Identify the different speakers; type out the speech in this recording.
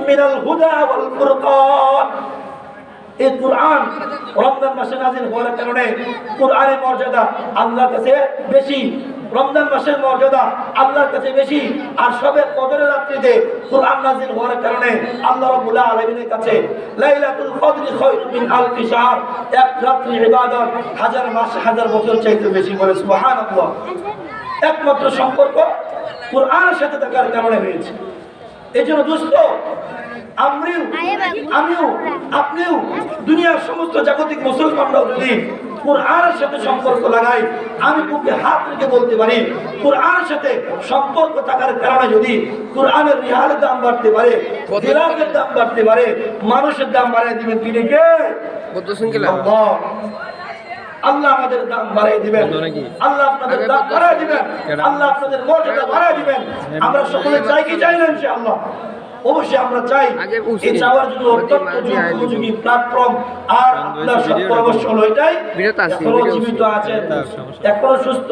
Speaker 1: মিনাল হুদা ওয়াল ফুরকান। এই কুরআন রমজান মাসে নাযিল হওয়ার কারণে কুরআনের মর্যাদা আল্লাহর কাছে বেশি, রমজান মাসের মর্যাদা আল্লাহর কাছে বেশি। আর সবে কদরের রাত্রিতে কুরআন নাযিল হওয়ার কারণে আল্লাহ রাব্বুল আলামিনের কাছে লাইলাতুল কদরি খায়রুম মিন আলফি শাহর, এক রাত্রি ইবাদত হাজার মাস হাজার বছর চাইতে বেশি। বলে সুবহানাল্লাহ। একমাত্র সম্পর্ক কুরআনের সাথে থাকার কারণে হয়েছে। এই জন্য দোস্ত, আমিও আপনিও দুনিয়ার সমস্ত জাগতিক মুসলমানরাও যদি কুরআনের সাথে সম্পর্ক লাগাই, আমি বুকে হাত রেখে বলতে পারি কুরআনের সাথে সম্পর্ক থাকার কারণে যদি কুরআনের রিহালের দাম বাড়তে পারে, দিলামের দাম বাড়তে পারে, মানুষের দাম বাড়ায় দিবেন কি কে? আল্লাহ। আল্লাহ আমাদের দাম বাড়াই দিবেন, আল্লাহ আপনাদের দাম বাড়াই দিবেন, আল্লাহ আপনাদের মর্যাদা বাড়াই দিবেন। আমরা সকলে চাই কি চাই না? ইনশাআল্লাহ অবশ্যই আমরা চাই। এই চাওয়ার জন্য অত্যন্ত উপযোগী প্ল্যাটফর্ম আর আপনার সব পরামর্শ হলো এটাই। এখনো জীবিত আছেন, এখনো সুস্থ